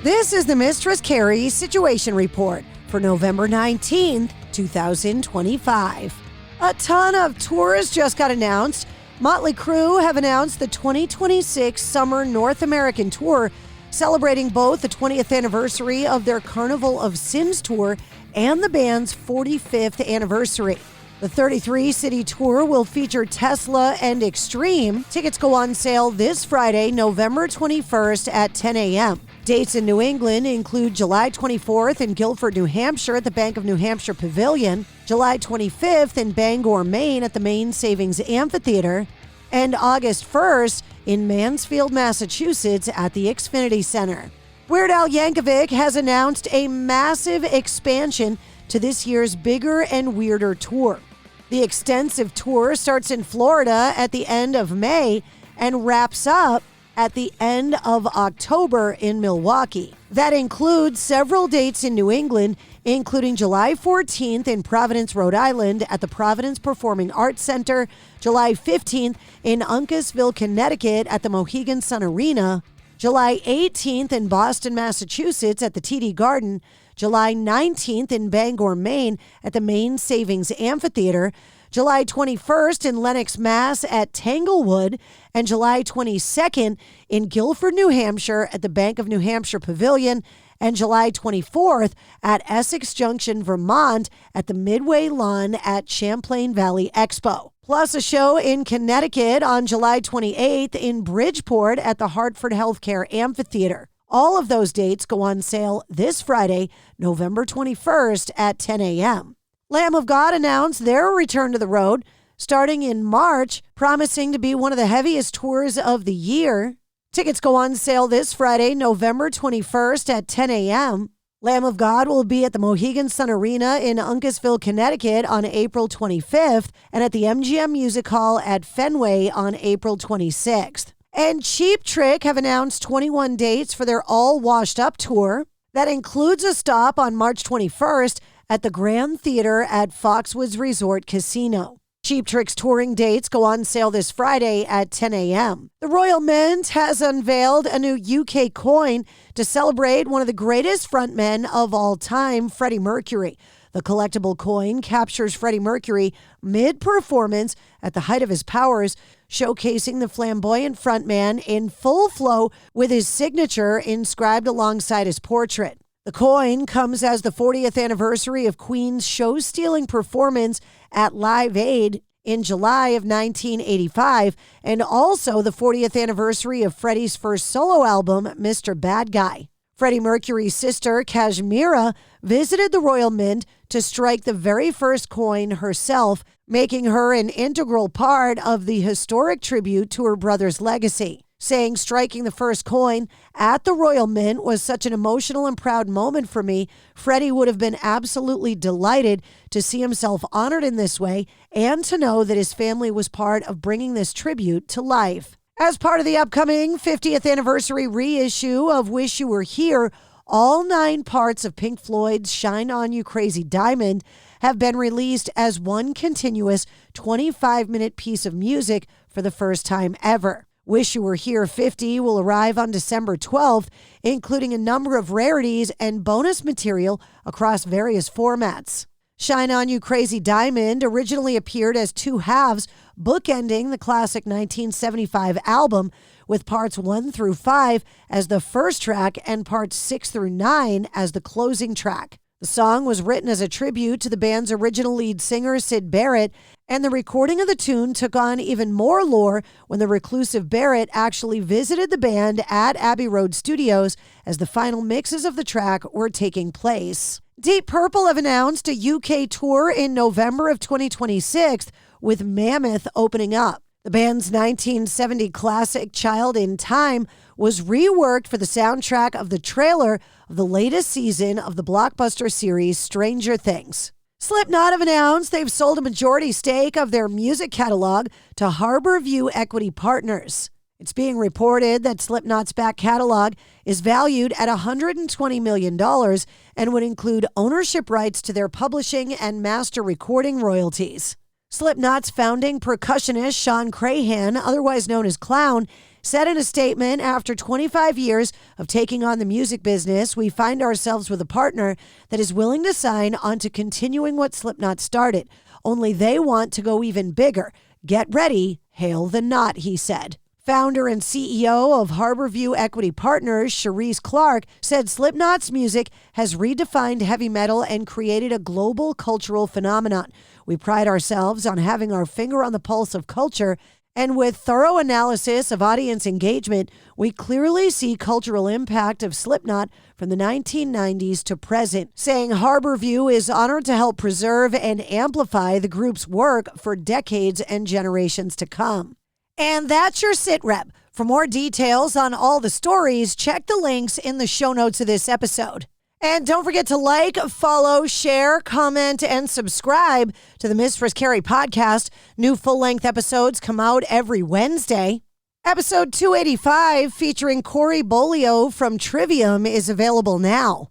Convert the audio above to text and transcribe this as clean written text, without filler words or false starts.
This is the Mistress Carrie Situation Report for November 19th, 2025. A ton of tours just got announced. Motley Crue have announced the 2026 Summer North American Tour, celebrating both the 20th anniversary of their Carnival of Sins tour and the band's 45th anniversary. The 33-city tour will feature Tesla and Extreme. Tickets go on sale this Friday, November 21st at 10 a.m. Dates in New England include July 24th in Guilford, New Hampshire at the Bank of New Hampshire Pavilion, July 25th in Bangor, Maine at the Maine Savings Amphitheater, and August 1st in Mansfield, Massachusetts at the Xfinity Center. Weird Al Yankovic has announced a massive expansion to this year's Bigger and Weirder tour. The extensive tour starts in Florida at the end of May and wraps up at the end of October in Milwaukee. That includes several dates in New England, including July 14th in Providence, Rhode Island at the Providence Performing Arts Center, July 15th in Uncasville, Connecticut at the Mohegan Sun Arena, July 18th in Boston, Massachusetts at the TD Garden, July 19th in Bangor, Maine at the Maine Savings Amphitheater, July 21st in Lenox, Mass at Tanglewood, and July 22nd in Guilford, New Hampshire at the Bank of New Hampshire Pavilion, and July 24th at Essex Junction, Vermont at the Midway Lawn at Champlain Valley Expo. Plus a show in Connecticut on July 28th in Bridgeport at the Hartford Healthcare Amphitheater. All of those dates go on sale this Friday, November 21st at 10 a.m. Lamb of God announced their return to the road starting in March, promising to be one of the heaviest tours of the year. Tickets go on sale this Friday, November 21st at 10 a.m. Lamb of God will be at the Mohegan Sun Arena in Uncasville, Connecticut on April 25th and at the MGM Music Hall at Fenway on April 26th. And Cheap Trick have announced 21 dates for their All Washed Up tour. That includes a stop on March 21st at the Grand Theater at Foxwoods Resort Casino. Cheap Trick's touring dates go on sale this Friday at 10 a.m. The Royal Mint has unveiled a new UK coin to celebrate one of the greatest frontmen of all time, Freddie Mercury. The collectible coin captures Freddie Mercury mid-performance at the height of his powers, showcasing the flamboyant frontman in full flow with his signature inscribed alongside his portrait. The coin comes as the 40th anniversary of Queen's show-stealing performance at Live Aid in July of 1985, and also the 40th anniversary of Freddie's first solo album, Mr. Bad Guy. Freddie Mercury's sister, Kashmira, visited the Royal Mint to strike the very first coin herself, making her an integral part of the historic tribute to her brother's legacy. Saying striking the first coin at the Royal Mint was such an emotional and proud moment for me, Freddie would have been absolutely delighted to see himself honored in this way and to know that his family was part of bringing this tribute to life. As part of the upcoming 50th anniversary reissue of Wish You Were Here, all 9 parts of Pink Floyd's Shine On You Crazy Diamond have been released as one continuous 25-minute piece of music for the first time ever. Wish You Were Here 50 will arrive on December 12th, including a number of rarities and bonus material across various formats. Shine On You Crazy Diamond originally appeared as 2 halves, bookending the classic 1975 album, with parts 1 through 5 as the first track and parts 6 through 9 as the closing track. The song was written as a tribute to the band's original lead singer, Syd Barrett, and the recording of the tune took on even more lore when the reclusive Barrett actually visited the band at Abbey Road Studios as the final mixes of the track were taking place. Deep Purple have announced a UK tour in November of 2026, with Mammoth opening up. The band's 1970 classic Child in Time was reworked for the soundtrack of the trailer of the latest season of the blockbuster series Stranger Things. Slipknot have announced they've sold a majority stake of their music catalog to Harborview Equity Partners. It's being reported that Slipknot's back catalog is valued at $120 million and would include ownership rights to their publishing and master recording royalties. Slipknot's founding percussionist Sean Crahan, otherwise known as Clown, said in a statement, after 25 years of taking on the music business, we find ourselves with a partner that is willing to sign on to continuing what Slipknot started. Only they want to go even bigger. Get ready, hail the knot, he said. Founder and CEO of Harborview Equity Partners, Cherise Clark, said Slipknot's music has redefined heavy metal and created a global cultural phenomenon. We pride ourselves on having our finger on the pulse of culture, and with thorough analysis of audience engagement, we clearly see cultural impact of Slipknot from the 1990s to present, saying Harborview is honored to help preserve and amplify the group's work for decades and generations to come. And that's your sit rep. For more details on all the stories, check the links in the show notes of this episode. And don't forget to like, follow, share, comment, and subscribe to the Mistress Carrie Podcast. New full-length episodes come out every Wednesday. Episode 285, featuring Corey Bolio from Trivium, is available now.